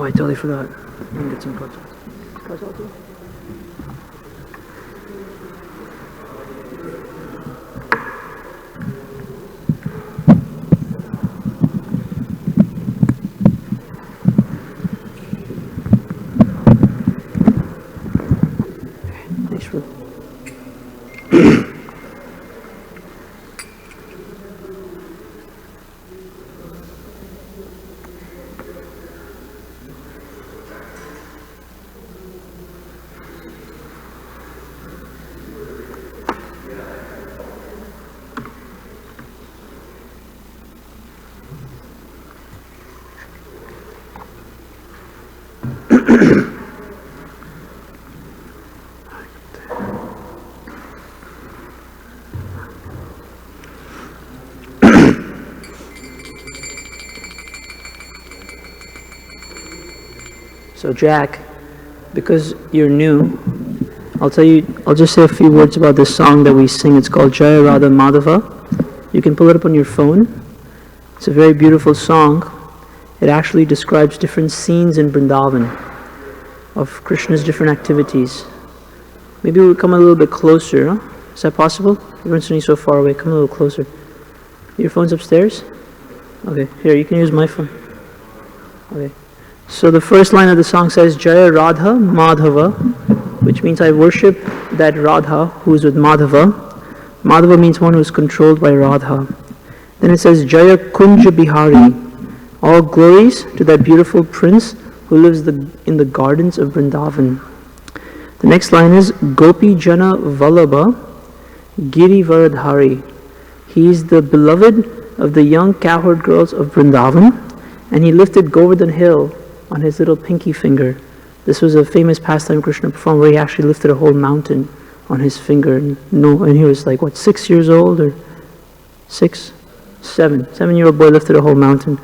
Oh, I totally forgot. Let me get some cards. Cards out there? Thanks for. So Jack, because you're new, I'll just say a few words about this song that we sing. It's called Jaya Radha Madhava. You can pull it up on your phone. It's a very beautiful song. It actually describes different scenes in Vrindavan of Krishna's different activities. Maybe we'll come a little bit closer. Huh? Is that possible? Everyone's sitting so far away. Come a little closer. Your phone's upstairs? Okay, here, you can use my phone. Okay. So the first line of the song says, Jaya Radha Madhava, which means I worship that Radha who is with Madhava. Madhava means one who is controlled by Radha. Then it says, Jaya Kunja Bihari, all glories to that beautiful prince who lives in the gardens of Vrindavan. The next line is, Gopi Jana Vallabha Giri Varadhari. He is the beloved of the young cowherd girls of Vrindavan, and he lifted Govardhan hill on his little pinky finger. This was a famous pastime Krishna performed where he actually lifted a whole mountain on his finger. And he was like, 6 years old or 6? 7. 7-year-old boy lifted a whole mountain.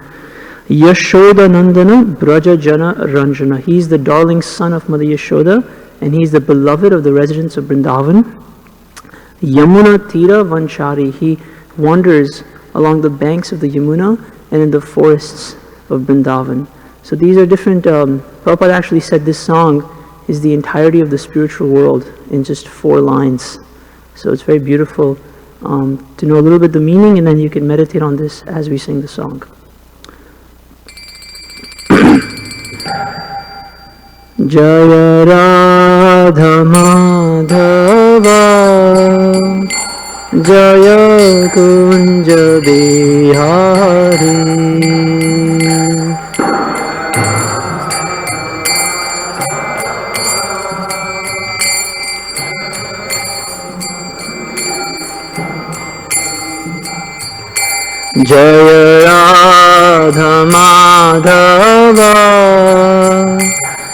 Yashoda Nandana Braja Jana Ranjana. He's the darling son of Mother Yashoda, and he's the beloved of the residents of Vrindavan. Yamuna Tira Vanchari. He wanders along the banks of the Yamuna and in the forests of Vrindavan. So these are different, Prabhupada actually said this song is the entirety of the spiritual world in just 4 lines. So it's very beautiful to know a little bit the meaning, and then you can meditate on this as we sing the song. Jaya Radha Madhava Jaya Kunja Bihari. Jaya Radha Madhava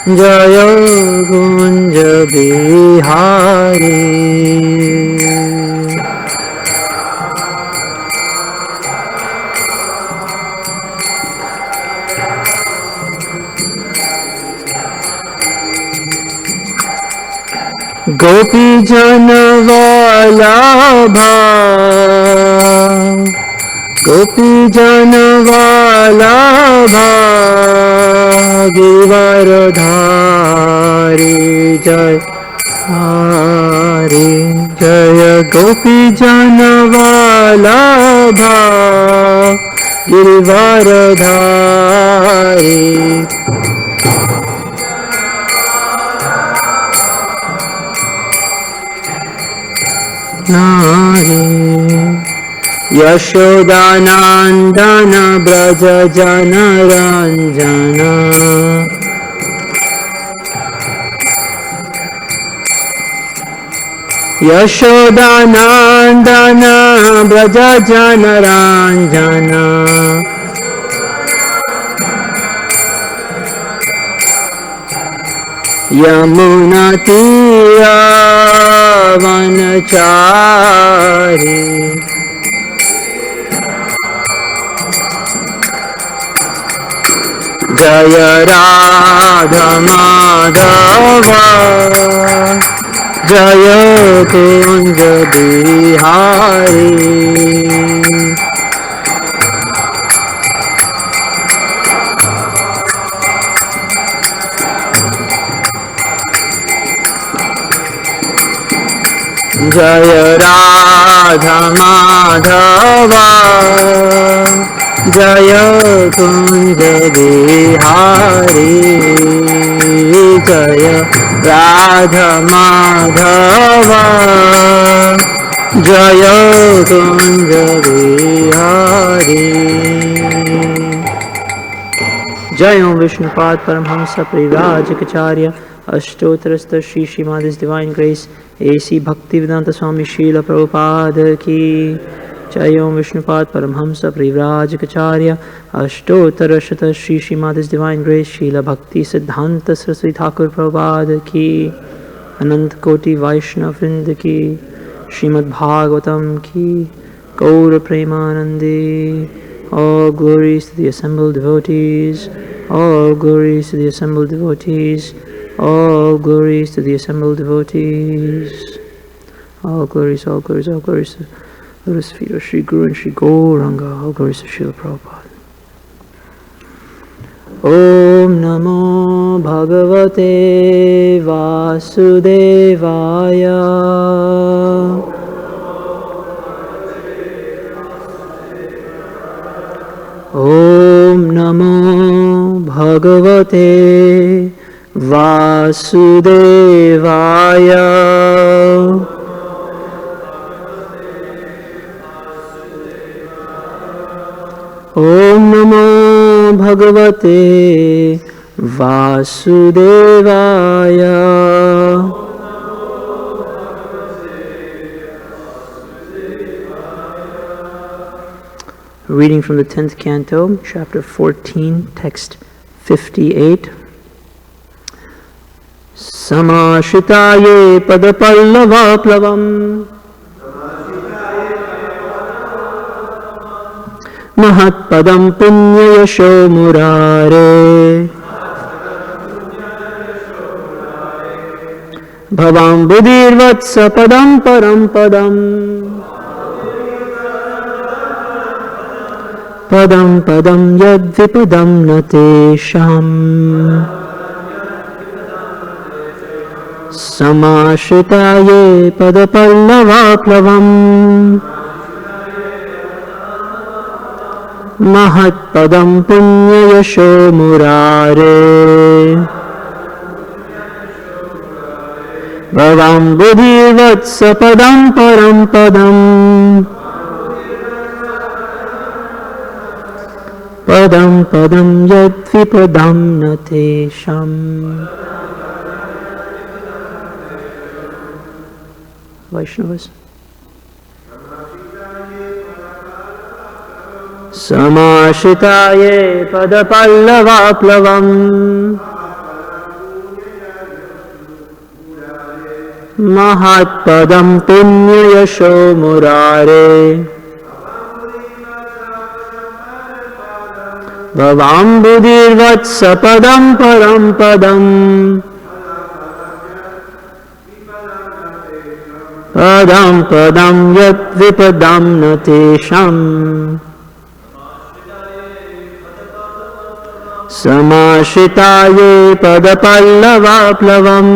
Jaya Kunja Bihari. Gopi Jana Vallabha Gopi Jana Vallabha Givaradhari Jai Hari Jaya Gopi Jana Vallabha Givaradhari. Yashodanandana Braja Jana Ranjana. Yashodanandana Braja Jana Ranjana. Yamuna Tira Vanachari. Jaya Radha Madhava Jaya Kunja Bihari. Jaya Radha Madhava Jaya Kunja Bihari Jaya Radha Madhava Jaya Kunja Bihari Jai Om Vishnupad Paramhamsa Parivrajacharya Ashtotarasta Shri Srimad His Divine Grace A.C. Bhaktivedanta Swami Srila Prabhupada Ki Jai Om Vishnupad Paramhamsa Parivrajacharya Ashtotarashta Shri Srimad His Divine Grace Srila Bhakti Siddhanta Saraswati Thakur Prabhupada Ki Anant Koti Vaishnav Vrinda Ki Srimad Bhagavatam Ki Gaura Premanandi. All glories to the assembled devotees. All glories to the assembled devotees. All glories to the assembled devotees. All glories, all glories, all glories to Lotus feet of Sri Guru and Sri Gauranga. All glories to Srila Prabhupada. Om Namo Bhagavate Vasudevaya. Om Namo Bhagavate Vasudevaya. Om Namo Bhagavate Vasudevaya. Reading from the 10th canto, chapter 14, text 58. Samashitaye padapallavaplavam Mahatpadam punyayasho murare Bhavam buddhirvatsa padam param padam Padam padam yadvipadam natesham Samashitaye padapallavaplavam Mahatpadam punyayasho murare Bhavam buddhirvatsa padam param padam Padam padam yadvipadam natesham. Vaishnavas. Samashitaye padapallavaplavam Mahatpadam punyayasho murare Bhavam buddhirvatsa padam param padam Padam padam yadvipadam natesham Samashitaye padapallavaplavam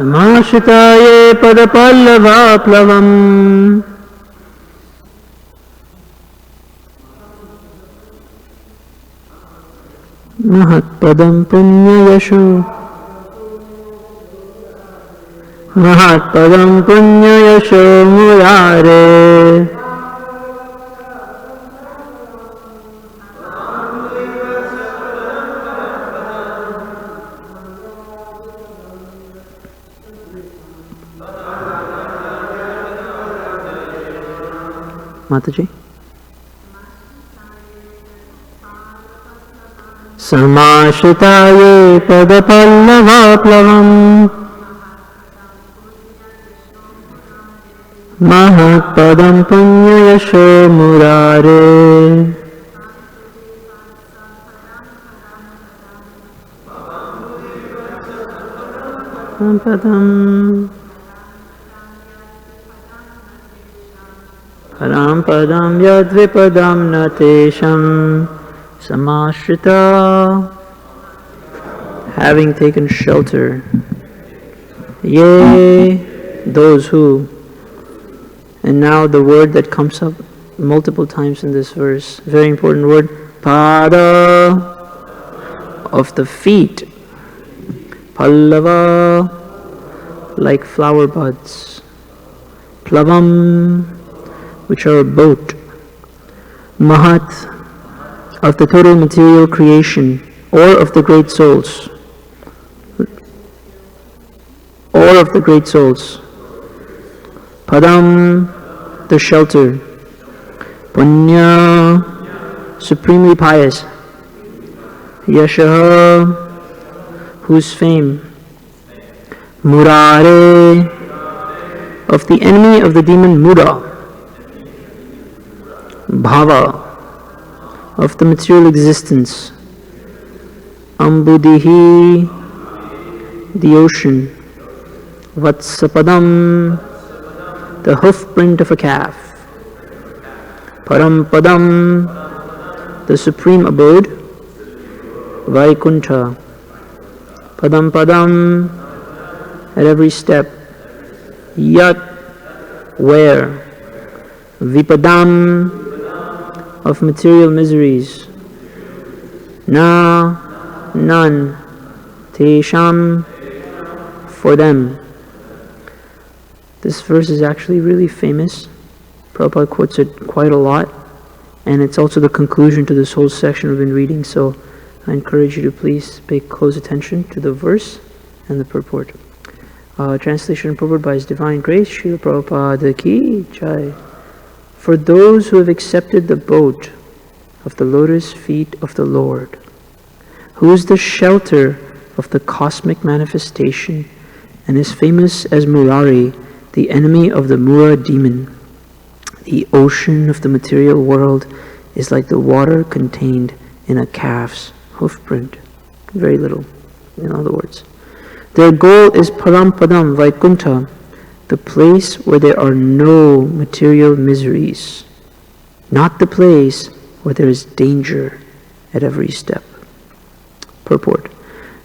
Samashitaye padapallavaplavam Mahatpadam punyayasho Mahatpadam punyayasho murare Mataji. Samashitaye padapallavaplavam Mahakpadam punya yasho murare. Padam Param padam yadvipadam natesham samashrita. Having taken shelter, yea, those who. And now the word that comes up multiple times in this verse, very important word, pada, of the feet, pallava, like flower buds, plavam, which are a boat, mahat, of the total material creation, or of the great souls, padam, the shelter, punya, supremely pious, yashaha, whose fame, murare, of the enemy of the demon Mura, bhava, of the material existence, ambudihi, the ocean, vatsapadam, the hoof print of a calf, parampadam, the supreme abode, Vaikuntha, padam padam, at every step, yat, where, vipadam, of material miseries, na, none, tesham, for them. This verse is actually really famous. Prabhupada quotes it quite a lot, and it's also the conclusion to this whole section we've been reading, so I encourage you to please pay close attention to the verse and the purport. Translation and purport by His Divine Grace, Srila Prabhupada Ki Jai. For those who have accepted the boat of the lotus feet of the Lord, who is the shelter of the cosmic manifestation and is famous as Murari, the enemy of the Mura demon, the ocean of the material world is like the water contained in a calf's hoofprint. Very little, in other words. Their goal is Parampadam, Vaikuntha, the place where there are no material miseries, not the place where there is danger at every step. Purport.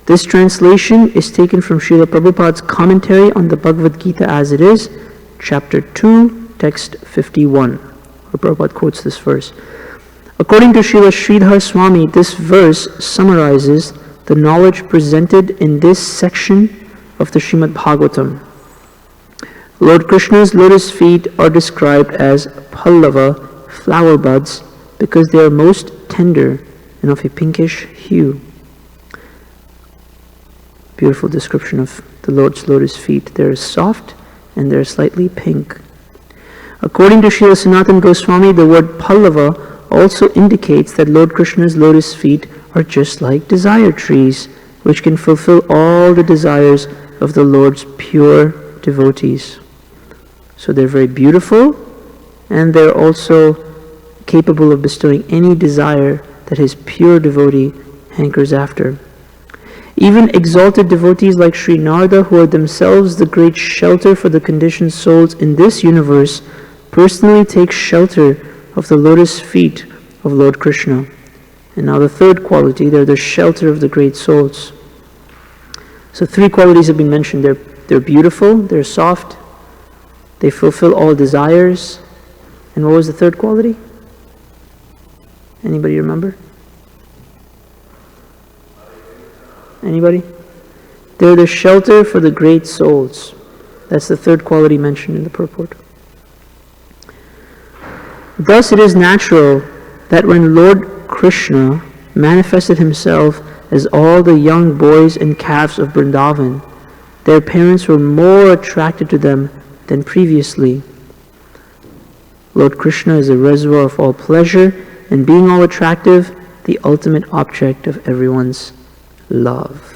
This translation is taken from Srila Prabhupada's commentary on the Bhagavad Gita as it is, chapter 2, text 51, where Prabhupada quotes this verse. According to Srila Sridhar Swami, this verse summarizes the knowledge presented in this section of the Srimad Bhagavatam. Lord Krishna's lotus feet are described as pallava, flower buds, because they are most tender and of a pinkish hue. Beautiful description of the Lord's lotus feet. They are soft and they are slightly pink. According to Srila Sanatana Goswami, the word pallava also indicates that Lord Krishna's lotus feet are just like desire trees, which can fulfill all the desires of the Lord's pure devotees. So they're very beautiful, and they're also capable of bestowing any desire that his pure devotee hankers after. Even exalted devotees like Sri Narada, who are themselves the great shelter for the conditioned souls in this universe, personally take shelter of the lotus feet of Lord Krishna. And now the third quality, they're the shelter of the great souls. So three qualities have been mentioned. They're beautiful, they're soft, they fulfill all desires. And what was the third quality? Anybody remember? Anybody? They're the shelter for the great souls. That's the third quality mentioned in the purport. Thus it is natural that when Lord Krishna manifested himself as all the young boys and calves of Vrindavan, their parents were more attracted to them than previously. Lord Krishna is a reservoir of all pleasure, and being all attractive, the ultimate object of everyone's love.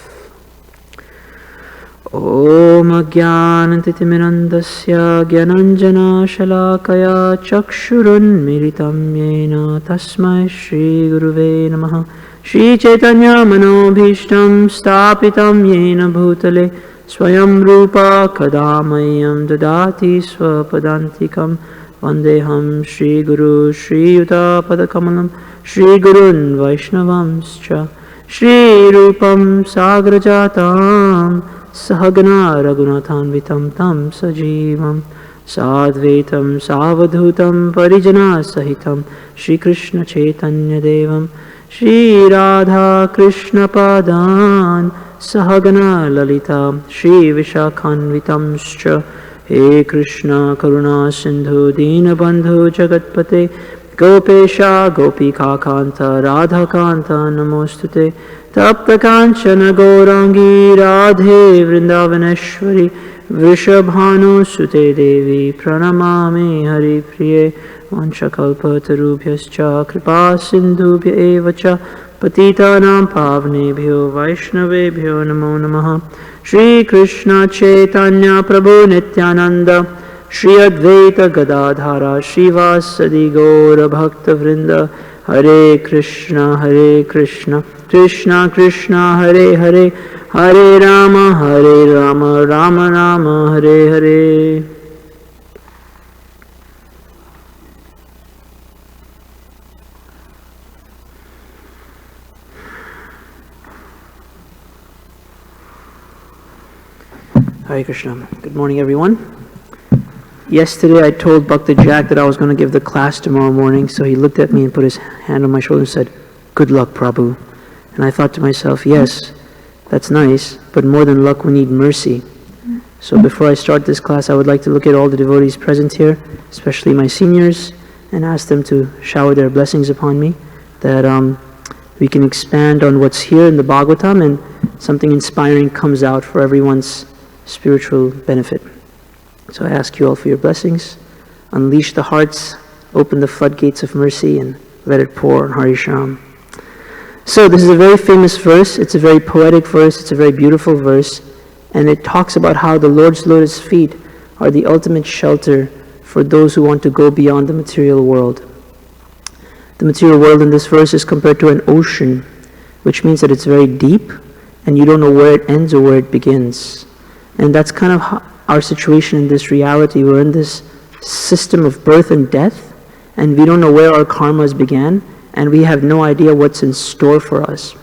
Om Ajnanatimirandasya Gyananjana Shalakaya Chakshurun Miritam Yena Tasmai Shri Guruve Namaha. Shri Chaitanya Manobhishtam Stapitam Yena Bhutale Swayam Rupa Kadamayam Dadati Swapadantikam Vandeham Shri Guru Shri Yuta Padakamalam Shri Gurun Vaishnavamscha Shri Rupam Sagrajatam Sahagana Raghunathanvitam Tam Sajivam Sadvaitam Savadhutam Parijana Sahitam Shri Krishna Chaitanya Devam Shri Radha Krishna Padan Sahagana Lalita Shri Vishakhanvitamscha He Krishna Karuna Sindhu Dinabandhu Jagatpate Gopesha Gopika Kanta Radha Kanta Namostute Tapta Kanchana Gaurangi Radhe Vrindavaneshwari Vrishabhanu Sute Devi Pranamami Hari Priye Vanchakalpatarubhyascha Kripa Sindhubhya Evacha Patitanam Pavnebhyo Vaishnavebhyo Namo Namaha. Shri Krishna Chaitanya Prabhu Nityananda Shri Advaita Gadadhara Srivasadi Gaura Bhakta Vrinda Hare Krishna Krishna Krishna Hare Hare Hare Rama Rama Rama Hare Hare. Hare Krishna. Good morning, everyone. Yesterday I told Bhakta Jack that I was going to give the class tomorrow morning, so he looked at me and put his hand on my shoulder and said, "Good luck, Prabhu." And I thought to myself, yes, that's nice, but more than luck we need mercy. So before I start this class, I would like to look at all the devotees present here, especially my seniors, and ask them to shower their blessings upon me, that we can expand on what's here in the Bhagavatam and something inspiring comes out for everyone's spiritual benefit. So I ask you all for your blessings. Unleash the hearts, open the floodgates of mercy, and let it pour on Hari Shyam. So this is a very famous verse. It's a very poetic verse. It's a very beautiful verse. And it talks about how the Lord's lotus feet are the ultimate shelter for those who want to go beyond the material world. The material world in this verse is compared to an ocean, which means that it's very deep and you don't know where it ends or where it begins. And that's kind of our situation in this reality. We're in this system of birth and death, and we don't know where our karmas began, and we have no idea what's in store for us.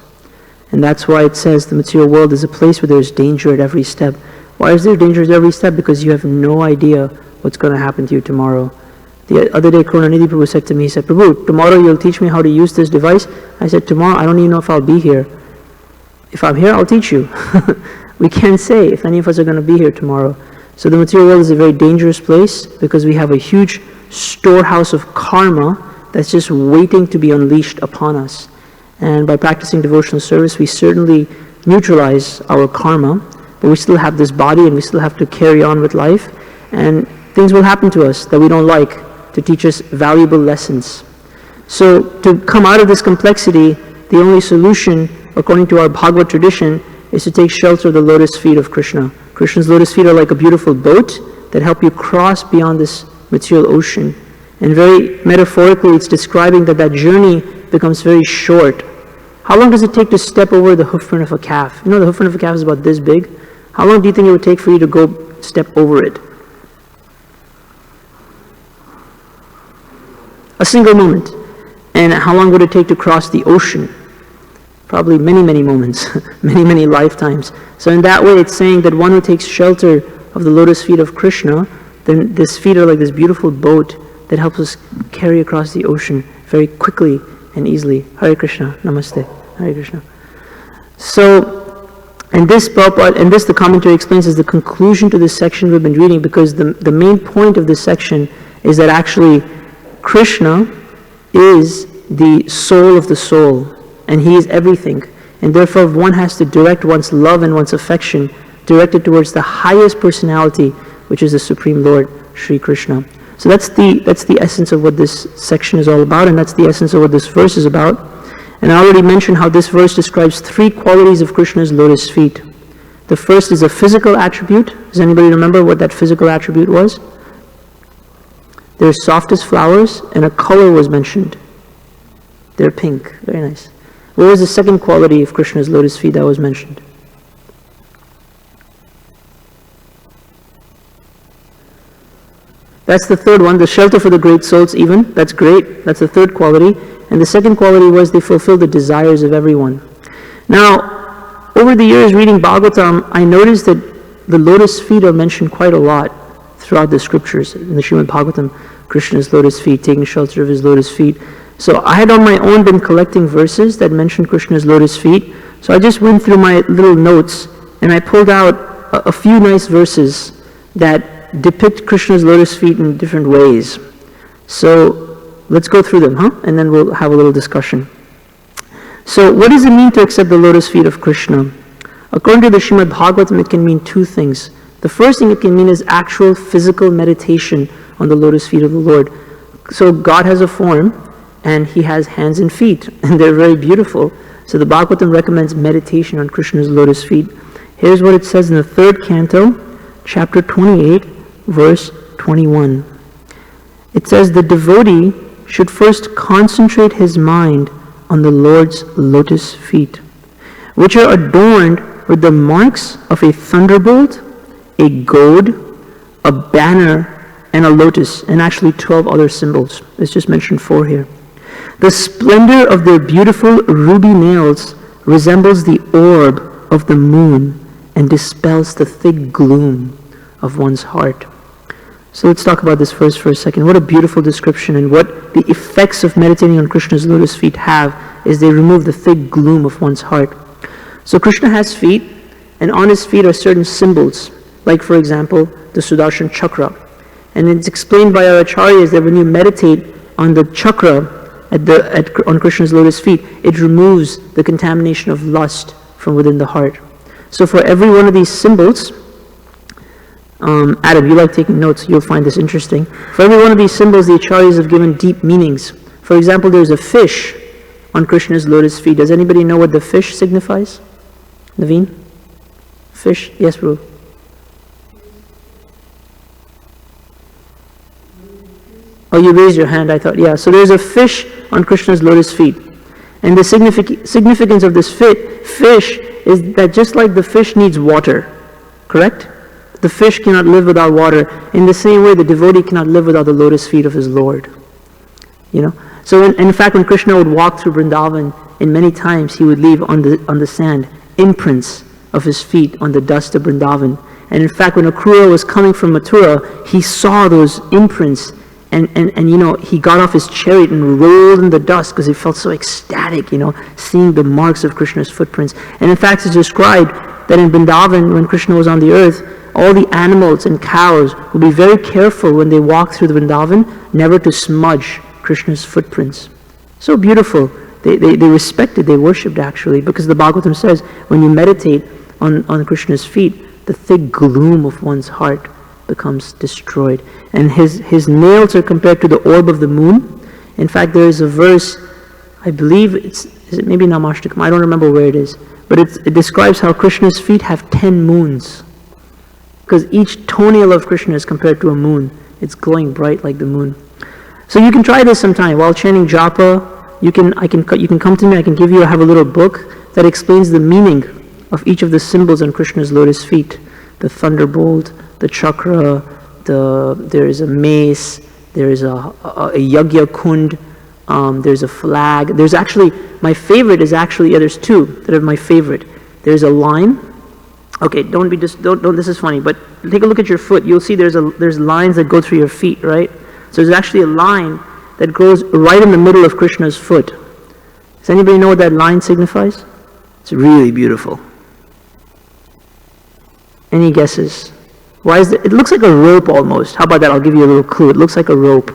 And that's why it says the material world is a place where there's danger at every step. Why is there danger at every step? Because you have no idea what's going to happen to you tomorrow. The other day, Karunanidhi Prabhu said to me, he said, "Prabhu, tomorrow you'll teach me how to use this device." I said, "Tomorrow, I don't even know if I'll be here. If I'm here, I'll teach you." We can't say if any of us are going to be here tomorrow. So the material world is a very dangerous place because we have a huge storehouse of karma that's just waiting to be unleashed upon us. And by practicing devotional service, we certainly neutralize our karma, but we still have this body and we still have to carry on with life. And things will happen to us that we don't like to teach us valuable lessons. So to come out of this complexity, the only solution, according to our Bhagavad tradition, is to take shelter of the lotus feet of Krishna. Krishna's lotus feet are like a beautiful boat that help you cross beyond this material ocean. And very metaphorically, it's describing that that journey becomes very short. How long does it take to step over the hoofprint of a calf? You know, the hoofprint of a calf is about this big. How long do you think it would take for you to go step over it? A single moment. And how long would it take to cross the ocean? Probably many, many moments, many lifetimes. So in that way, it's saying that one who takes shelter of the lotus feet of Krishna, then these feet are like this beautiful boat that helps us carry across the ocean very quickly and easily. Hare Krishna, Namaste, Hare Krishna. So, and this the commentary explains is the conclusion to this section we've been reading, because the main point of this section is that actually Krishna is the soul of the soul, and he is everything. And therefore one has to direct one's love and one's affection directed towards the highest personality, which is the Supreme Lord, Sri Krishna. So that's the essence of what this section is all about, and that's the essence of what this verse is about. And I already mentioned how this verse describes three qualities of Krishna's lotus feet. The first is a physical attribute. Does anybody remember what that physical attribute was? They're soft as flowers, and a color was mentioned. They're pink. Very nice. What was the second quality of Krishna's lotus feet that was mentioned? That's the third one, the shelter for the great souls even. That's great. That's the third quality. And the second quality was they fulfill the desires of everyone. Now, over the years reading Bhagavatam, I noticed that the lotus feet are mentioned quite a lot throughout the scriptures. In the Srimad Bhagavatam, Krishna's lotus feet, taking shelter of his lotus feet. So I had on my own been collecting verses that mentioned Krishna's lotus feet. So I just went through my little notes and I pulled out a few nice verses that depict Krishna's lotus feet in different ways. So let's go through them, and then we'll have a little discussion. So what does it mean to accept the lotus feet of Krishna? According to the Srimad Bhagavatam, it can mean two things. The first thing it can mean is actual physical meditation on the lotus feet of the Lord. So God has a form and he has hands and feet, and they're very beautiful. So the Bhagavatam recommends meditation on Krishna's lotus feet. Here's what it says in the 3rd canto, chapter 28, verse 21. It says, the devotee should first concentrate his mind on the Lord's lotus feet, which are adorned with the marks of a thunderbolt, a goad, a banner, and a lotus, and actually 12 other symbols. It's just mentioned 4 here. The splendor of their beautiful ruby nails resembles the orb of the moon and dispels the thick gloom of one's heart. So let's talk about this verse for a second. What a beautiful description, and what the effects of meditating on Krishna's lotus feet have is they remove the thick gloom of one's heart. So Krishna has feet, and on his feet are certain symbols, like for example, the Sudarshan Chakra. And it's explained by our acharyas that when you meditate on the chakra on Krishna's lotus feet, it removes the contamination of lust from within the heart. So for every one of these symbols, Adam, you like taking notes, you'll find this interesting. For every one of these symbols, the acharyas have given deep meanings. For example, there's a fish on Krishna's lotus feet. Does anybody know what the fish signifies? Naveen? Fish? Yes, Ru. Oh, you raised your hand, I thought. Yeah, so there's a fish on Krishna's lotus feet. And the significance of this fish is that just like the fish needs water, correct? The fish cannot live without water. In the same way, the devotee cannot live without the lotus feet of his Lord. So in fact, when Krishna would walk through Vrindavan, in many times he would leave on the sand imprints of his feet on the dust of Vrindavan. And in fact, when Akrura was coming from Mathura, he saw those imprints, and he got off his chariot and rolled in the dust because he felt so ecstatic, seeing the marks of Krishna's footprints. And in fact, it's described that in Vrindavan, when Krishna was on the earth, all the animals and cows would be very careful when they walked through the Vrindavan, never to smudge Krishna's footprints. So beautiful. They respected, they worshipped actually, because the Bhagavatam says, when you meditate on Krishna's feet, the thick gloom of one's heart becomes destroyed. And his nails are compared to the orb of the moon. In fact, there is a verse, I believe is it maybe Namashtakam, I don't remember where it is, but it describes how Krishna's feet have 10 moons. Because each toenail of Krishna is compared to a moon. It's glowing bright like the moon. So you can try this sometime. While chanting japa, you can come to me, I have a little book that explains the meaning of each of the symbols on Krishna's lotus feet. The thunderbolt, the chakra, there is a mace, there is a yagya kund, there's a flag. There's actually, my favorite is actually, there's 2 that are my favorite. There's a line. Okay, don't this is funny, but take a look at your foot. You'll see there's lines that go through your feet, right? So there's actually a line that goes right in the middle of Krishna's foot. Does anybody know what that line signifies? It's really beautiful. Any guesses? Why is it looks like a rope almost. How about that? I'll give you a little clue. It looks like a rope.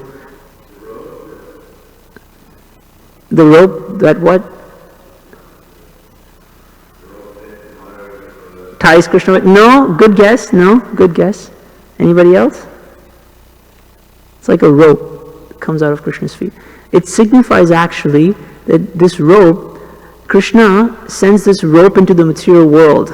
The rope that what? Ties Krishna with? No, good guess. No, good guess. Anybody else? It's like a rope that comes out of Krishna's feet. It signifies actually that this rope, Krishna sends this rope into the material world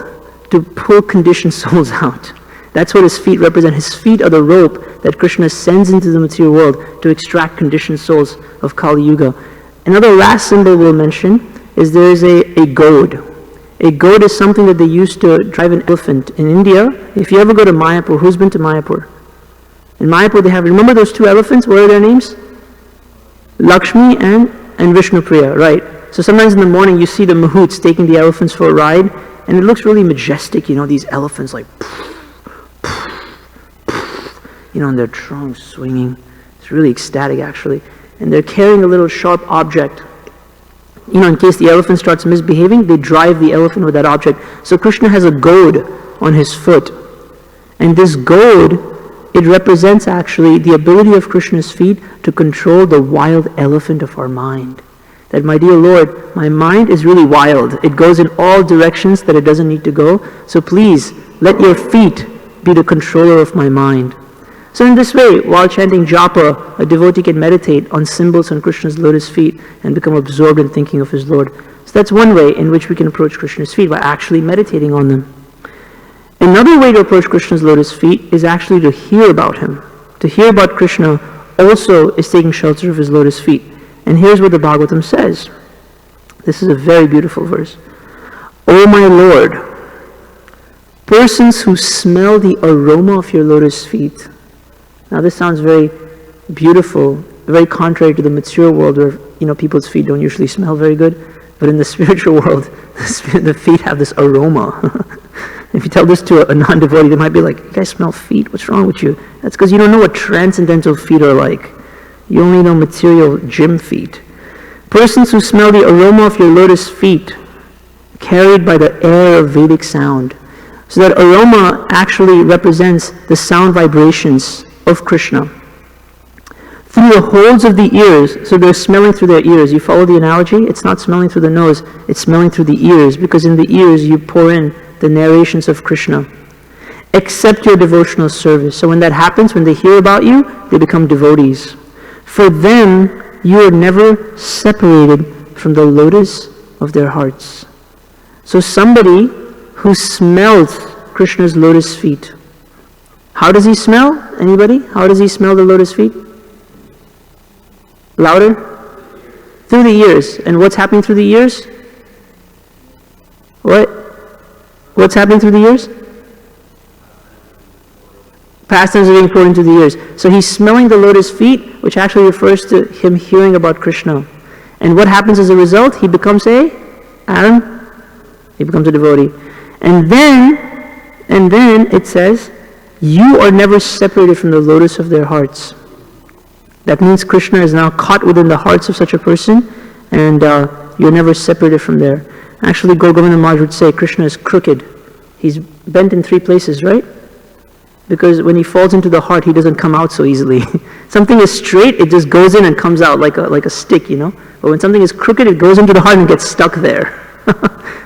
to pull conditioned souls out. That's what his feet represent. His feet are the rope that Krishna sends into the material world to extract conditioned souls of Kali Yuga. Another last symbol we'll mention is there is a goad. A goad is something that they used to drive an elephant. In India, if you ever go to Mayapur, who's been to Mayapur? In Mayapur they have, remember those two elephants? What are their names? Lakshmi and Vishnupriya, right? So sometimes in the morning you see the mahouts taking the elephants for a ride, and it looks really majestic, you know, these elephants like, you know, and their trunks swinging. It's really ecstatic actually. And they're carrying a little sharp object. You know, in case the elephant starts misbehaving, they drive the elephant with that object. So Krishna has a goad on his foot. And this goad, it represents actually the ability of Krishna's feet to control the wild elephant of our mind. That, my dear Lord, my mind is really wild. It goes in all directions that it doesn't need to go. So please, let your feet be the controller of my mind. So in this way, while chanting japa, a devotee can meditate on symbols on Krishna's lotus feet and become absorbed in thinking of his Lord. So that's one way in which we can approach Krishna's feet, by actually meditating on them. Another way to approach Krishna's lotus feet is actually to hear about him. To hear about Krishna also is taking shelter of his lotus feet. And here's what the Bhagavatam says. This is a very beautiful verse. O my Lord, persons who smell the aroma of your lotus feet. Now this sounds very beautiful, very contrary to the material world where, you know, people's feet don't usually smell very good. But in the spiritual world, the feet have this aroma. If you tell this to a non-devotee, they might be like, you guys smell feet? What's wrong with you? That's because you don't know what transcendental feet are like. You only know material gym feet. Persons who smell the aroma of your lotus feet, carried by the air of Vedic sound. So that aroma actually represents the sound vibrations of Krishna. Through the holes of the ears, so they're smelling through their ears. You follow the analogy? It's not smelling through the nose, it's smelling through the ears, because in the ears you pour in the narrations of Krishna. Accept your devotional service. So when that happens, when they hear about you, they become devotees. For them, you are never separated from the lotus of their hearts. So somebody who smells Krishna's lotus feet, how does he smell? Anybody? How does he smell the lotus feet? Louder? Through the ears. And what's happening through the ears? What? What's happening through the ears? Pastimes are being poured into the ears. So he's smelling the lotus feet, which actually refers to him hearing about Krishna. And what happens as a result? He becomes Adam? He becomes a devotee. And then it says, you are never separated from the lotus of their hearts. That means Krishna is now caught within the hearts of such a person, and you're never separated from there. Actually, Gaur Govinda Maharaj would say Krishna is crooked. He's bent in three places, right? Because when he falls into the heart, he doesn't come out so easily. Something is straight, it just goes in and comes out like a stick, you know? But when something is crooked, it goes into the heart and gets stuck there.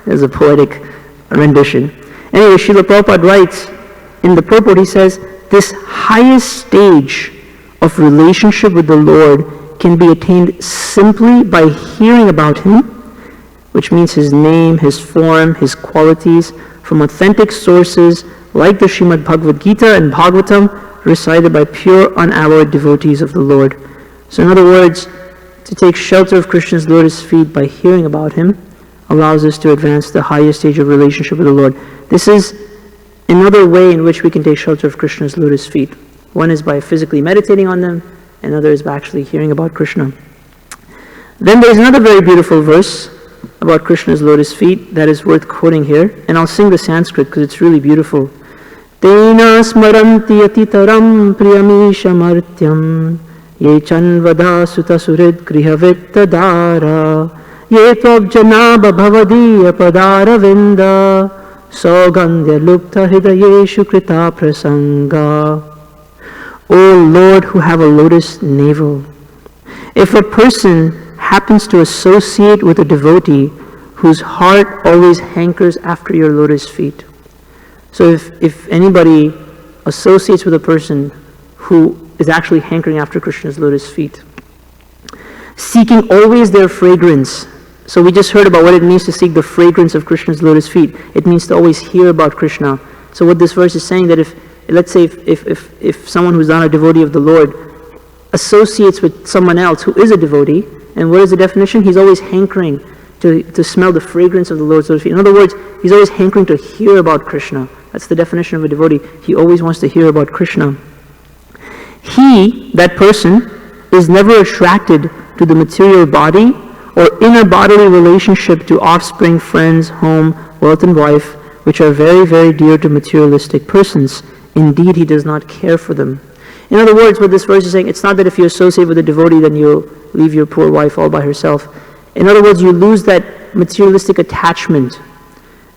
There's a poetic rendition. Anyway, Srila Prabhupada writes, in the purport he says, this highest stage of relationship with the Lord can be attained simply by hearing about him, which means his name, his form, his qualities, from authentic sources like the Srimad Bhagavad Gita and Bhagavatam, recited by pure, unalloyed devotees of the Lord. So in other words, to take shelter of Krishna's lotus feet by hearing about him allows us to advance the highest stage of relationship with the Lord. This is another way in which we can take shelter of Krishna's lotus feet. One is by physically meditating on them, another is by actually hearing about Krishna. Then there's another very beautiful verse about Krishna's lotus feet that is worth quoting here, and I'll sing the Sanskrit because it's really beautiful. Tena smaranti atitaram priyamishamartyam ye chanvada sutasurid grihavittadara ye tvabjanaba bhavadiya padaravinda saugandhya lupta hridayeshu krita prasanga. O Lord, who have a lotus navel, if a person happens to associate with a devotee whose heart always hankers after your lotus feet. So if anybody associates with a person who is actually hankering after Krishna's lotus feet, seeking always their fragrance, So we just heard about what it means to seek the fragrance of Krishna's lotus feet. It means to always hear about Krishna. So what this verse is saying, that if, let's say, if someone who's not a devotee of the Lord associates with someone else who is a devotee, and what is the definition? He's always hankering to smell the fragrance of the Lord's lotus feet. In other words, he's always hankering to hear about Krishna. That's the definition of a devotee. He always wants to hear about Krishna. He, that person, is never attracted to the material body or inner bodily relationship to offspring, friends, home, wealth, and wife, which are very, very dear to materialistic persons. Indeed, he does not care for them. In other words, what this verse is saying, it's not that if you associate with a devotee, then you'll leave your poor wife all by herself. In other words, you lose that materialistic attachment,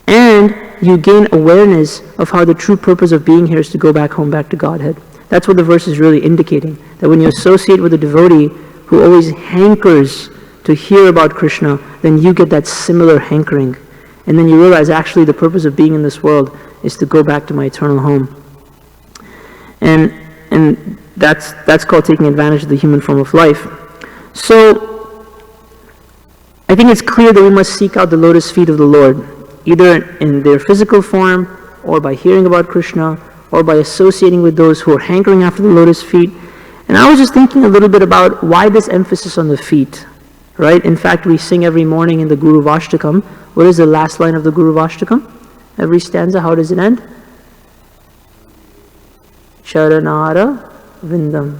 and you gain awareness of how the true purpose of being here is to go back home, back to Godhead. That's what the verse is really indicating, that when you associate with a devotee who always hankers to hear about Krishna, then you get that similar hankering. And then you realize actually the purpose of being in this world is to go back to my eternal home. And that's called taking advantage of the human form of life. So I think it's clear that we must seek out the lotus feet of the Lord, either in their physical form, or by hearing about Krishna, or by associating with those who are hankering after the lotus feet. And I was just thinking a little bit about why this emphasis on the feet, right? In fact, we sing every morning in the Guru Vashtakam. What is the last line of the Guru Vashtakam? Every stanza, how does it end? Charanara Vindam.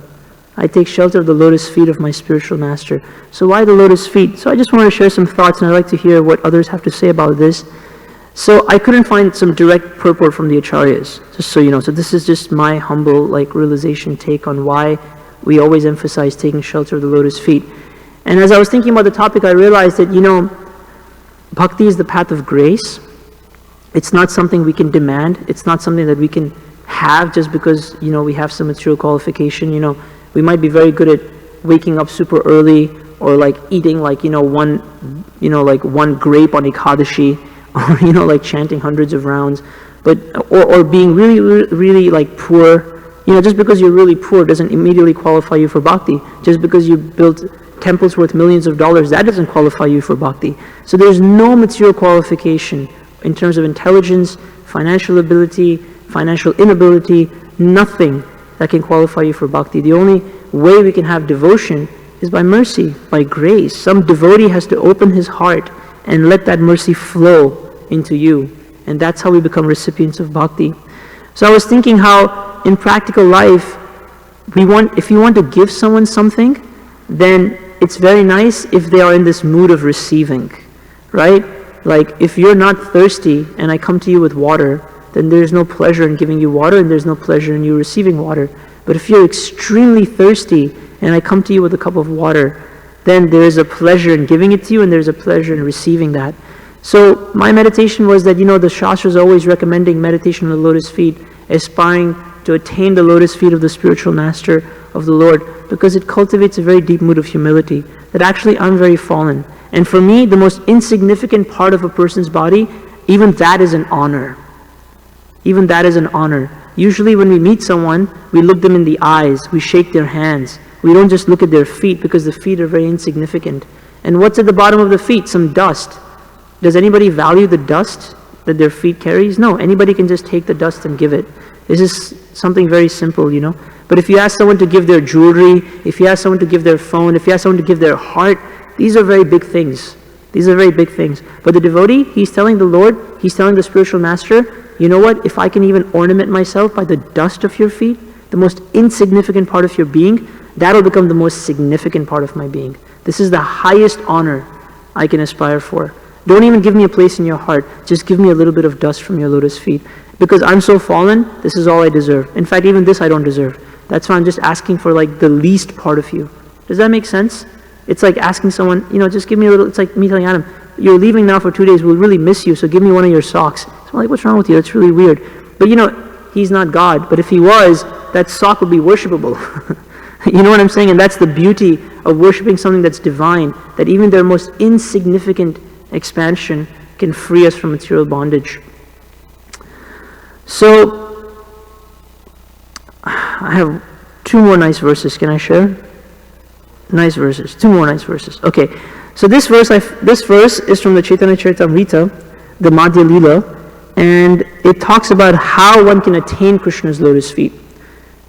I take shelter of the lotus feet of my spiritual master. So why the lotus feet? So I just want to share some thoughts, and I'd like to hear what others have to say about this. So I couldn't find some direct purport from the Acharyas, just so you know. So this is just my humble realization take on why we always emphasize taking shelter of the lotus feet. And as I was thinking about the topic, I realized that, bhakti is the path of grace. It's not something we can demand. It's not something that we can have just because, we have some material qualification. We might be very good at waking up super early, or eating one grape on Ekadashi, or chanting hundreds of rounds, but or being really, really poor. Just because you're really poor doesn't immediately qualify you for bhakti. Just because you built temples worth millions of dollars, that doesn't qualify you for bhakti. So there's no material qualification in terms of intelligence, financial ability, financial inability, nothing that can qualify you for bhakti. The only way we can have devotion is by mercy, by grace. Some devotee has to open his heart and let that mercy flow into you. And that's how we become recipients of bhakti. So I was thinking how in practical life, if you want to give someone something, then it's very nice if they are in this mood of receiving, right? If you're not thirsty and I come to you with water, then there's no pleasure in giving you water, and there's no pleasure in you receiving water. But if you're extremely thirsty and I come to you with a cup of water, then there is a pleasure in giving it to you, and there's a pleasure in receiving that. So my meditation was that, the Shastras are always recommending meditation on the lotus feet, aspiring to attain the lotus feet of the spiritual master of the Lord, because it cultivates a very deep mood of humility, that actually I'm very fallen. And for me, the most insignificant part of a person's body, even that is an honor. Even that is an honor. Usually when we meet someone, we look them in the eyes, we shake their hands. We don't just look at their feet, because the feet are very insignificant. And what's at the bottom of the feet? Some dust. Does anybody value the dust that their feet carries? No, anybody can just take the dust and give it. This is something very simple, But if you ask someone to give their jewelry, if you ask someone to give their phone, if you ask someone to give their heart, these are very big things. These are very big things. But the devotee, he's telling the Lord, he's telling the spiritual master, you know what, if I can even ornament myself by the dust of your feet, the most insignificant part of your being, that'll become the most significant part of my being. This is the highest honor I can aspire for. Don't even give me a place in your heart. Just give me a little bit of dust from your lotus feet. Because I'm so fallen, this is all I deserve. In fact, even this I don't deserve. That's why I'm just asking for the least part of you. Does that make sense? It's like asking someone, just give me a little, it's like me telling Adam, you're leaving now for 2 days, we'll really miss you, so give me one of your socks. So I'm like, what's wrong with you? It's really weird. But he's not God. But if he was, that sock would be worshipable. You know what I'm saying? And that's the beauty of worshiping something that's divine, that even their most insignificant expansion can free us from material bondage. So, I have 2 more nice verses. Can I share? nice verses. Two more nice verses. Okay, so this verse is from the Chaitanya Charitamrita, the Madhya Leela, and it talks about how one can attain Krishna's lotus feet.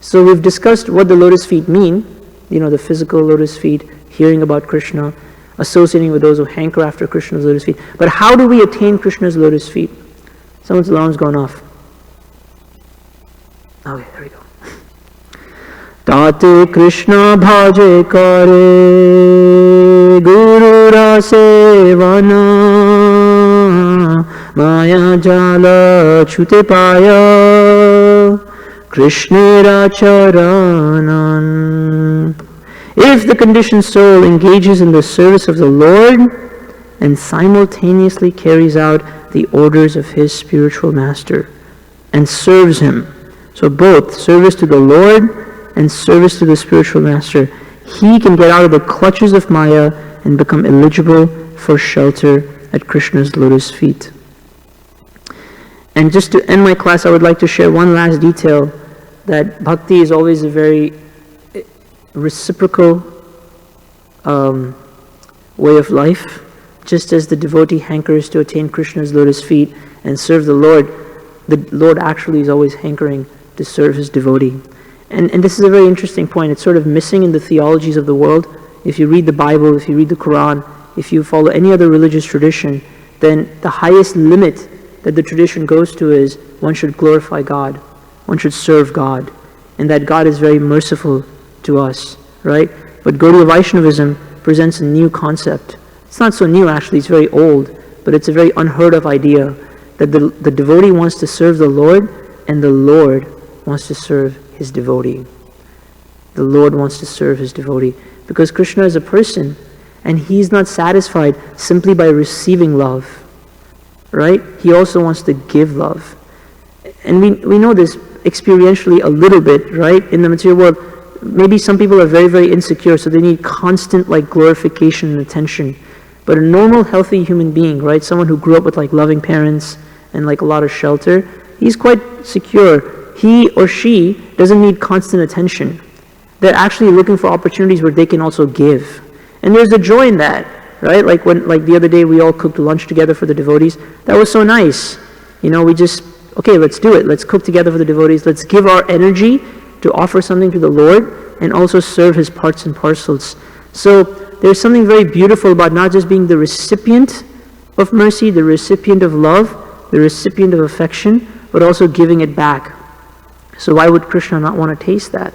So we've discussed what the lotus feet mean, the physical lotus feet, hearing about Krishna, associating with those who hanker after Krishna's lotus feet. But how do we attain Krishna's lotus feet? Someone's alarm's gone off. Okay, there we go. Tate Krishna bhaje kare Guru ra sevana Maya jala chute paya Krishna ra charanan. If the conditioned soul engages in the service of the Lord and simultaneously carries out the orders of his spiritual master and serves him, so both service to the Lord and service to the spiritual master, he can get out of the clutches of Maya and become eligible for shelter at Krishna's lotus feet. And just to end my class, I would like to share one last detail, that bhakti is always a very reciprocal way of life. Just as the devotee hankers to attain Krishna's lotus feet and serve the Lord actually is always hankering to serve his devotee. And this is a very interesting point. It's sort of missing in the theologies of the world. If you read the Bible, if you read the Quran, if you follow any other religious tradition, then the highest limit that the tradition goes to is one should glorify God, one should serve God, and that God is very merciful to us, right? But Gaudiya Vaishnavism presents a new concept. It's not so new actually, it's very old, but it's a very unheard of idea that the devotee wants to serve the Lord and the Lord wants to serve his devotee. The Lord wants to serve his devotee because Krishna is a person and he's not satisfied simply by receiving love, right? He also wants to give love. And we know this experientially a little bit, right? In the material world, maybe some people are very, very insecure, so they need constant glorification and attention. But a normal, healthy human being, right? Someone who grew up with loving parents and a lot of shelter, he's quite secure. He or she doesn't need constant attention. They're actually looking for opportunities where they can also give. And there's a joy in that, right? Like the other day we all cooked lunch together for the devotees. That was so nice. We just, okay, let's do it. Let's cook together for the devotees. Let's give our energy to offer something to the Lord and also serve his parts and parcels. So there's something very beautiful about not just being the recipient of mercy, the recipient of love, the recipient of affection, but also giving it back. So why would Krishna not want to taste that?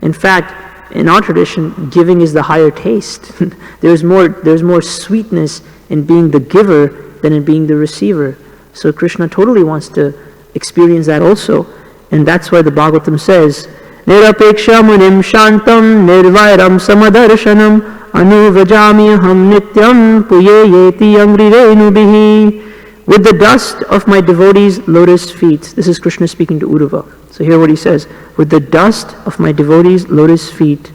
In fact, in our tradition, giving is the higher taste. There's more sweetness in being the giver than in being the receiver. So Krishna totally wants to experience that also. And that's why the Bhagavatam says, Nirapeksha munim shantam nirvairam samadarshanam anuvajami aham nityam puye yeti angrirenubihi. With the dust of my devotees' lotus feet. This is Krishna speaking to Uddhava. So hear what he says. With the dust of my devotees' lotus feet,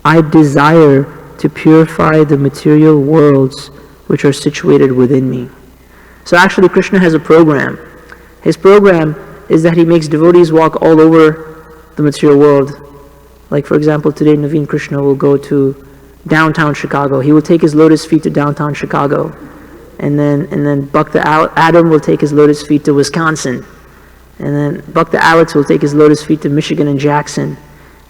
I desire to purify the material worlds which are situated within me. So actually Krishna has a program. His program is that he makes devotees walk all over the material world. Like for example, today Naveen Krishna will go to downtown Chicago. He will take his lotus feet to downtown Chicago. And then Bhakta Adam will take his lotus feet to Wisconsin. And then Bhakta Alex will take his lotus feet to Michigan and Jackson.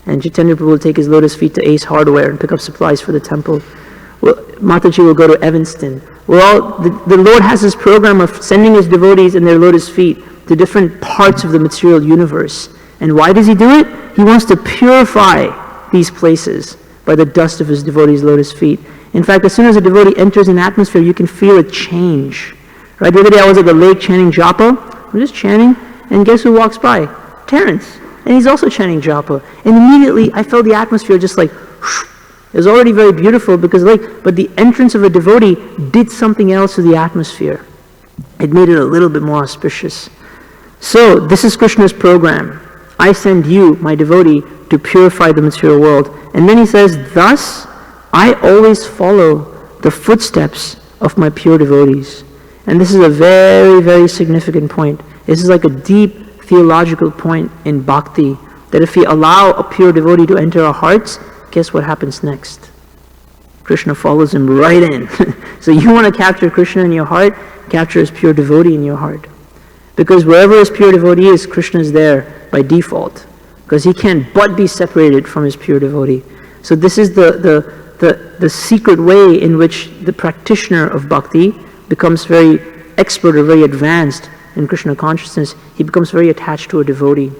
And Chaitanya Prabhu will take his lotus feet to Ace Hardware and pick up supplies for the temple. Mataji will go to Evanston. The Lord has this program of sending his devotees and their lotus feet to different parts of the material universe. And why does he do it? He wants to purify these places by the dust of his devotees' lotus feet. In fact, as soon as a devotee enters an atmosphere, you can feel a change. Right? The other day I was at the lake chanting japa. I'm just chanting, and guess who walks by? Terrence. And he's also chanting japa. And immediately I felt the atmosphere just it was already very beautiful because but the entrance of a devotee did something else to the atmosphere. It made it a little bit more auspicious. So this is Krishna's program. I send you, my devotee, to purify the material world. And then he says, thus I always follow the footsteps of my pure devotees. And this is a very, very significant point. This is like a deep theological point in bhakti, that if we allow a pure devotee to enter our hearts, guess what happens next? Krishna follows him right in. So you want to capture Krishna in your heart, capture his pure devotee in your heart. Because wherever his pure devotee is, Krishna is there by default. Because he can't but be separated from his pure devotee. So this is the secret way in which the practitioner of bhakti becomes very expert or very advanced in Krishna consciousness. He becomes very attached to a devotee,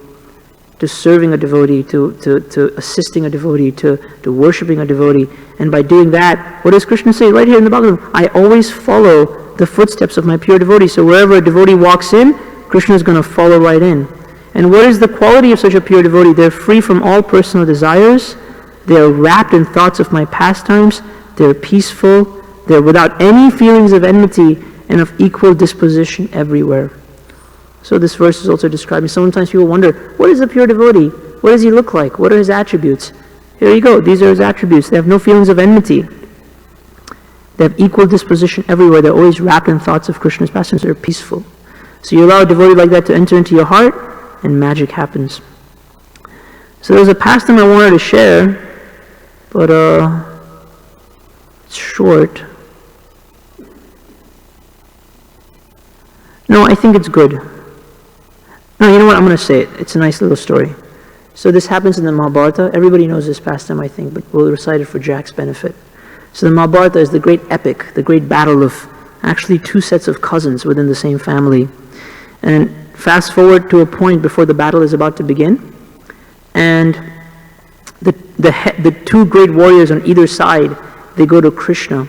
to serving a devotee, to assisting a devotee, to worshipping a devotee. And by doing that, what does Krishna say right here in the Bhagavatam? I always follow the footsteps of my pure devotee. So wherever a devotee walks in, Krishna is going to follow right in. And what is the quality of such a pure devotee? They're free from all personal desires. They're wrapped in thoughts of my pastimes. They're peaceful. They're without any feelings of enmity and of equal disposition everywhere. So this verse is also describing. Sometimes people wonder, what is a pure devotee? What does he look like? What are his attributes? Here you go. These are his attributes. They have no feelings of enmity. They have equal disposition everywhere. They're always wrapped in thoughts of Krishna's pastimes. They're peaceful. So you allow a devotee like that to enter into your heart, and magic happens. So there's a pastime I wanted to share, but it's short. No, I think it's good. No, you know what? I'm going to say it. It's a nice little story. So this happens in the Mahabharata. Everybody knows this pastime, I think, but we'll recite it for Jack's benefit. So the Mahabharata is the great epic, the great battle of actually two sets of cousins within the same family. And fast forward to a point before the battle is about to begin, and the two great warriors on either side, they go to Krishna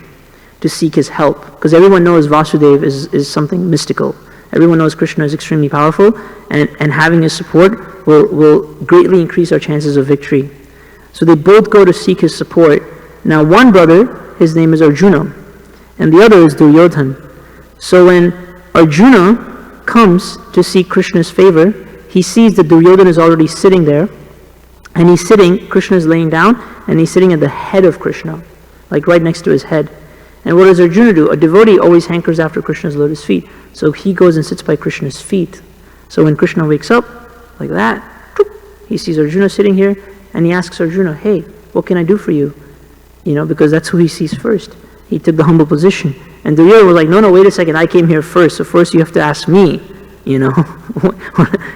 to seek his help, because everyone knows Vasudeva is something mystical. Everyone knows Krishna is extremely powerful, and having his support will greatly increase our chances of victory. So they both go to seek his support. Now one brother, his name is Arjuna, and the other is Duryodhana. So when Arjuna comes to seek Krishna's favor, he sees that Duryodhana is already sitting there, and he's sitting, Krishna is laying down, and he's sitting at the head of Krishna, like right next to his head. And what does Arjuna do? A devotee always hankers after Krishna's lotus feet, so he goes and sits by Krishna's feet. So when Krishna wakes up, like that, he sees Arjuna sitting here, and he asks Arjuna, hey, what can I do for you? You know, because that's who he sees first. He took the humble position. And Duryodhana was like, no, wait a second, I came here first, so first you have to ask me, you know.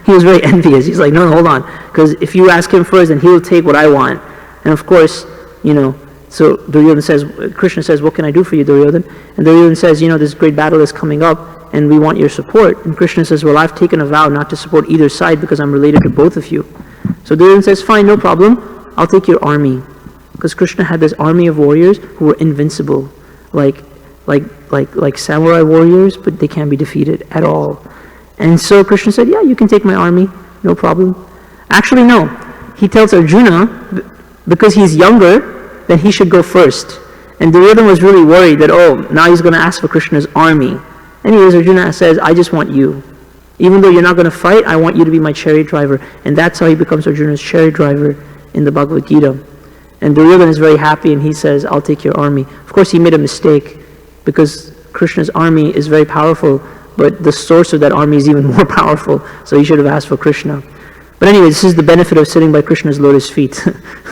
He was very envious. He's like, no, hold on, because if you ask him first, then he'll take what I want. And of course, you know, so Duryodhana says, Krishna says, what can I do for you, Duryodhana? And Duryodhana says, you know, this great battle is coming up, and we want your support. And Krishna says, well, I've taken a vow not to support either side because I'm related to both of you. So Duryodhana says, fine, no problem, I'll take your army. Because Krishna had this army of warriors who were invincible, like samurai warriors, but they can't be defeated at all. And so Krishna said, yeah, you can take my army, no problem. Actually, no. He tells Arjuna, because he's younger, that he should go first. And Duryodhana was really worried that, oh, now he's going to ask for Krishna's army. Anyways, Arjuna says, I just want you. Even though you're not going to fight, I want you to be my chariot driver. And that's how he becomes Arjuna's chariot driver in the Bhagavad Gita. And Duryodhana is very happy, and he says, I'll take your army. Of course, he made a mistake, because Krishna's army is very powerful, but the source of that army is even more powerful, so he should have asked for Krishna. But anyway, this is the benefit of sitting by Krishna's lotus feet.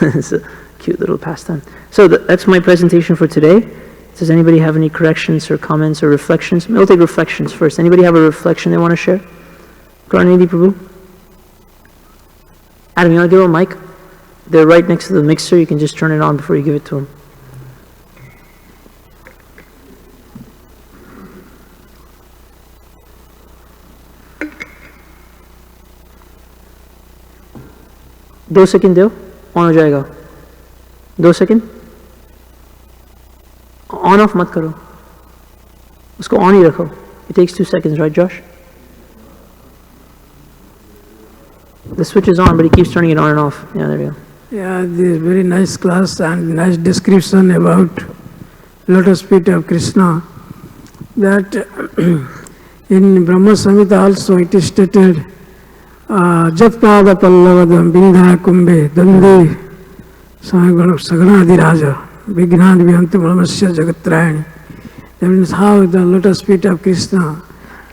It's a cute little pastime. So that's my presentation for today. Does anybody have any corrections or comments or reflections? We'll take reflections first. Anybody have a reflection they want to share? Karnidhi Prabhu? Adam, you want to give him a mic? They're right next to the mixer. You can just turn it on before you give it to him. दो second दो, on हो जाएगा. 2 second. On off मत करो, उसको on ही रखो. It takes 2 seconds, right, Josh? The switch is on, but he keeps turning it on and off. Yeah, there we go. Yeah, this very nice class and nice description about lotus feet of Krishna. That in Brahma Samhita also it is stated, Jatpada Pallavadam Bindha Kumbhe Dandi Saganadiraja Vignad Vyantam Ramasya Jagatrayani. That means how the lotus feet of Krishna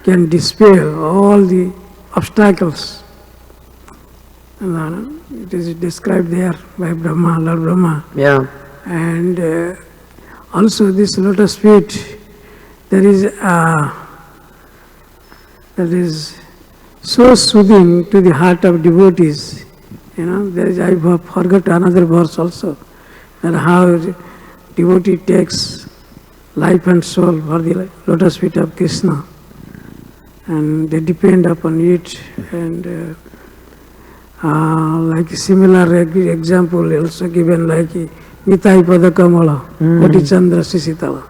can dispel all the obstacles. And it is described there by Brahma, Lord Brahma. Yeah. And Also this lotus feet, that is so soothing to the heart of devotees. There is, I forgot another verse also, that how devotee takes life and soul for the lotus feet of Krishna, and they depend upon it. And like a similar example also given, like Nitai Pada Kamala, Koti Chandra Sisitala.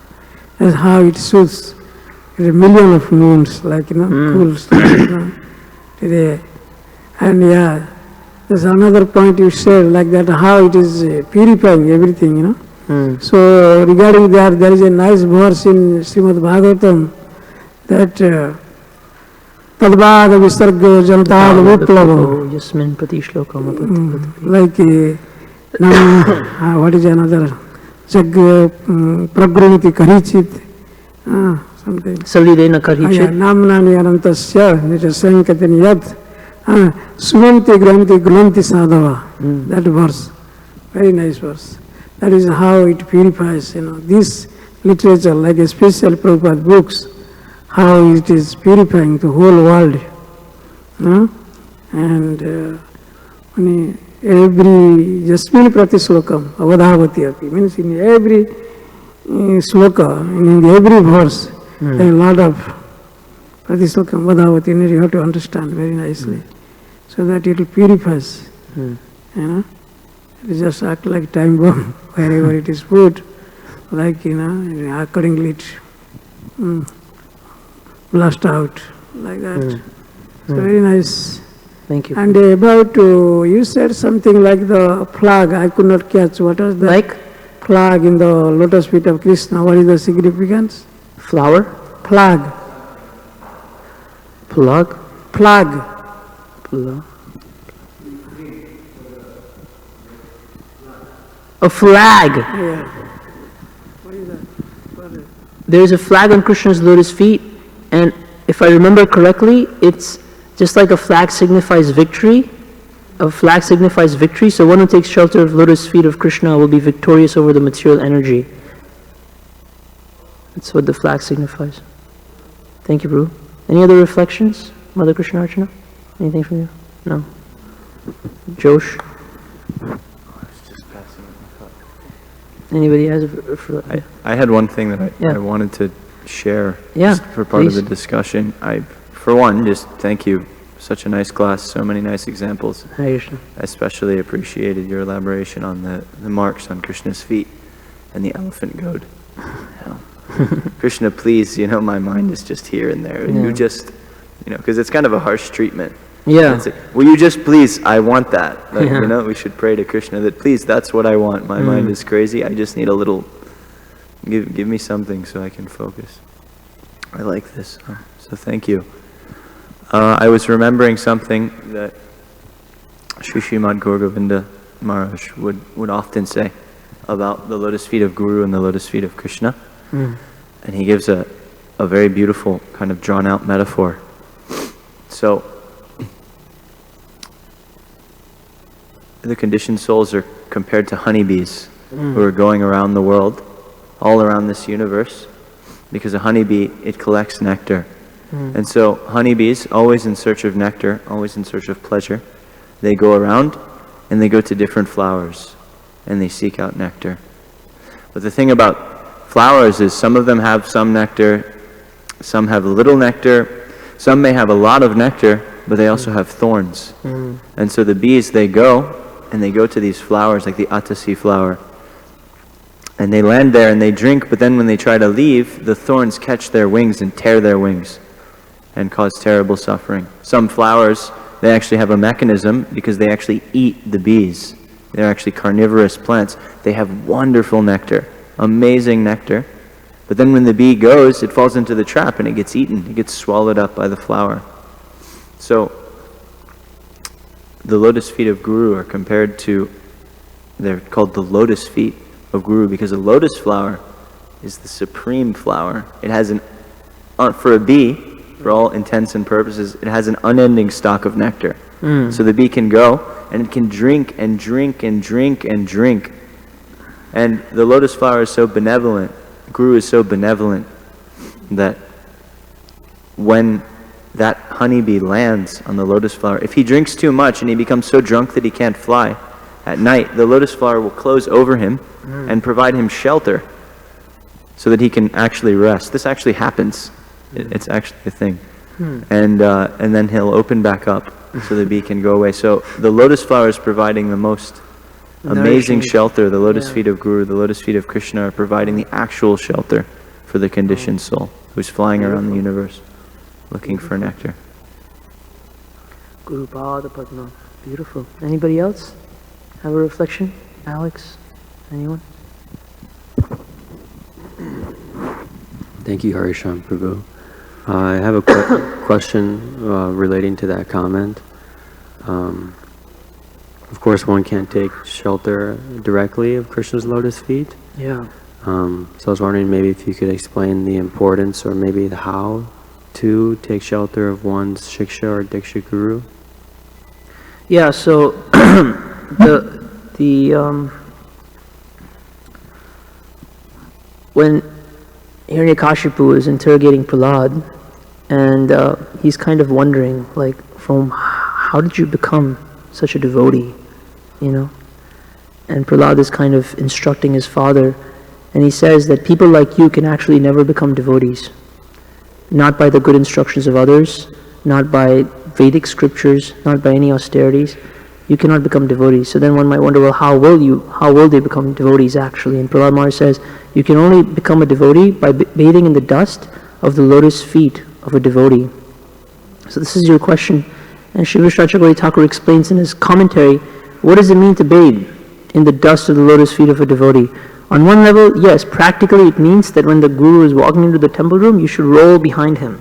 That's how it soothes. There are a million of moons, like cools, today. And yeah, there's another point you said, like that, how it is purifying everything, So regarding that, there is a nice verse in Srimad Bhagavatam that Tadbhag Visarga Janatad Viplava. Yasmin Prati Shlokam. Like what is another? Jag Pragruniti Karichit. Something. Salidena Karichit. Namnani Anantasya, Nitasankatani Yad. Sumanti Granti Granti Sadhava. That verse. Very nice verse. That is how it purifies, This literature, like a special Prabhupada books, how it is purifying the whole world. And every Jasmini Prati Slokam, Avadhavati api, means in every sloka, in every verse, there are a lot of Prati Slokam, Avadhavati, you have to understand very nicely. So that it will purify us. It just act like time bomb, wherever it is put, like, accordingly it blast out, like that. So very nice. Thank you. And about, you said something like the flag, I could not catch. What was the flag in the lotus feet of Krishna? What is the significance? Flower? Flag. Plug? Flag. Plug. A flag. Yeah. What is that? There is a flag on Krishna's lotus feet, and if I remember correctly, it's just like a flag signifies victory. A flag signifies victory, so one who takes shelter of lotus feet of Krishna will be victorious over the material energy. That's what the flag signifies. Thank you, Prabhu. Any other reflections, Mother Krishna Archana? Anything from you? No? Josh? Anybody has I had one thing that I wanted to share just for part of the discussion. For one, just thank you. Such a nice class, so many nice examples. I especially appreciated your elaboration on the marks on Krishna's feet and the elephant goad. Krishna, please, my mind is just here and there. You just, because it's kind of a harsh treatment. Yeah. Will you just please, I want that. We should pray to Krishna that please, that's what I want. My mind is crazy. I just need a little, give me something so I can focus. I like this. So thank you. I was remembering something that Srimad Gaur Govinda Maharaj would often say about the lotus feet of Guru and the lotus feet of Krishna. And he gives a very beautiful kind of drawn out metaphor. So, the conditioned souls are compared to honeybees who are going around the world, all around this universe, because a honeybee, it collects nectar. And so honeybees, always in search of nectar, always in search of pleasure, they go around and they go to different flowers and they seek out nectar. But the thing about flowers is some of them have some nectar, some have little nectar, some may have a lot of nectar, but they also have thorns. And so the bees, they go and they go to these flowers like the Atasi flower, and they land there and they drink, but then when they try to leave, the thorns catch their wings and tear their wings and cause terrible suffering. Some flowers, they actually have a mechanism because they actually eat the bees. They're actually carnivorous plants. They have wonderful nectar, amazing nectar. But then when the bee goes, it falls into the trap and it gets eaten. It gets swallowed up by the flower. So, the lotus feet of Guru are compared to, they're called the lotus feet of Guru because a lotus flower is the supreme flower. It has for a bee, for all intents and purposes, it has an unending stock of nectar. So the bee can go and it can drink and drink and drink and drink. And the lotus flower is so benevolent, Guru is so benevolent, that when that honeybee lands on the lotus flower, if he drinks too much and he becomes so drunk that he can't fly, at night the lotus flower will close over him and provide him shelter so that he can actually rest. This actually happens. It's actually a thing. And then he'll open back up so the bee can go away. So the lotus flower is providing the most amazing shelter. The lotus feet of Guru, the lotus feet of Krishna are providing the actual shelter for the conditioned soul who's flying around the universe looking for nectar. Guru Pada Padma. Beautiful. Anybody else have a reflection? Alex? Anyone? Thank you, Harishan Prabhu. I have a question relating to that comment. Of course, one can't take shelter directly of Krishna's lotus feet. Yeah. So I was wondering maybe if you could explain the importance or maybe the how to take shelter of one's Shiksha or Diksha Guru. Yeah, so when Hiranyakashipu is interrogating Prahlad, and he's kind of wondering, like, from how did you become such a devotee, you know? And Prahlad is kind of instructing his father, and he says that people like you can actually never become devotees. Not by the good instructions of others, not by Vedic scriptures, not by any austerities. You cannot become devotees. So then one might wonder, well, how will they become devotees actually? And Prahlad Maharaj says, you can only become a devotee by bathing in the dust of the lotus feet of a devotee. So this is your question. And Sri Vishnu Chakravarti Thakur explains in his commentary, what does it mean to bathe in the dust of the lotus feet of a devotee? On one level, yes, practically it means that when the Guru is walking into the temple room, you should roll behind him.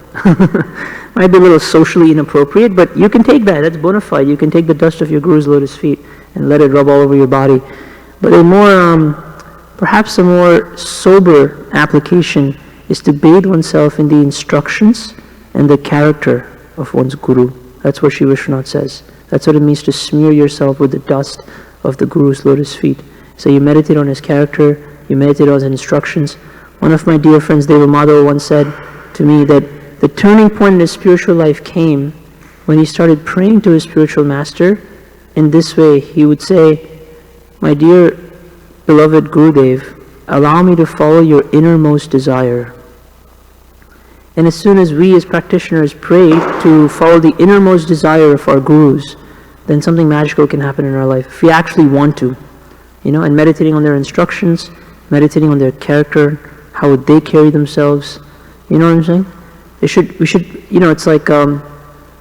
Might be a little socially inappropriate, but you can take that, that's bona fide. You can take the dust of your Guru's lotus feet and let it rub all over your body. But a more, perhaps a more sober application is to bathe oneself in the instructions and the character of one's Guru. That's what Sri Vishwanath says. That's what it means to smear yourself with the dust of the Guru's lotus feet. So you meditate on his character, you meditate on his instructions. One of my dear friends, Deva Madhava, once said to me that the turning point in his spiritual life came when he started praying to his spiritual master. In this way, he would say, my dear beloved Gurudev, allow me to follow your innermost desire. And as soon as we as practitioners pray to follow the innermost desire of our Gurus, then something magical can happen in our life, if we actually want to. You know, and meditating on their instructions, meditating on their character, how would they carry themselves, you know what I'm saying? We should, you know, it's like,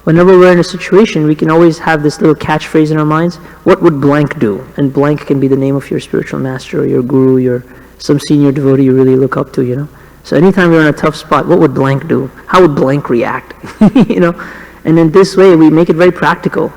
whenever we're in a situation, we can always have this little catchphrase in our minds, what would blank do? And blank can be the name of your spiritual master or your Guru, some senior devotee you really look up to, you know? So anytime we're in a tough spot, what would blank do? How would blank react? You know? And in this way, we make it very practical,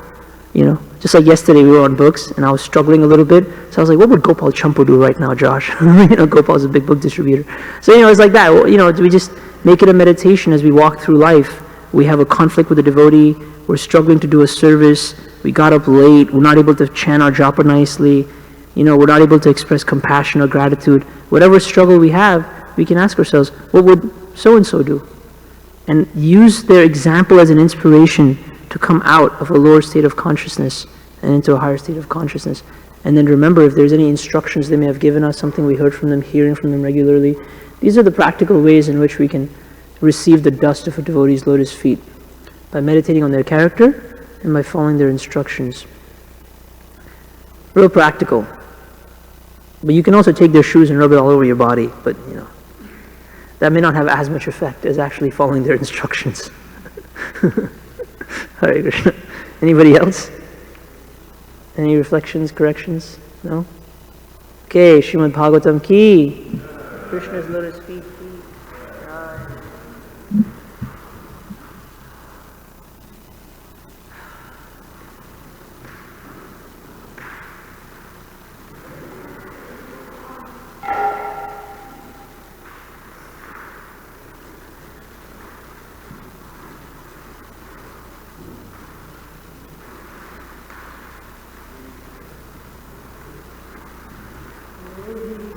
you know? Just like yesterday, we were on books, and I was struggling a little bit. So I was like, what would Gopal Champu do right now, Josh? You know, Gopal's a big book distributor. So, you know, it's like that. Well, you know, we just make it a meditation as we walk through life. We have a conflict with a devotee. We're struggling to do a service. We got up late. We're not able to chant our japa nicely. You know, we're not able to express compassion or gratitude. Whatever struggle we have, we can ask ourselves, what would so-and-so do? And use their example as an inspiration to come out of a lower state of consciousness and into a higher state of consciousness. And then remember, if there's any instructions they may have given us, something we heard from them, hearing from them regularly, these are the practical ways in which we can receive the dust of a devotee's lotus feet, by meditating on their character and by following their instructions. Real practical. But you can also take their shoes and rub it all over your body, but you know, that may not have as much effect as actually following their instructions. Hare Krishna. Anybody else? Any reflections, corrections? No? Okay, Srimad Bhagavatam ki. Krishna's lotus feet ki. Jai.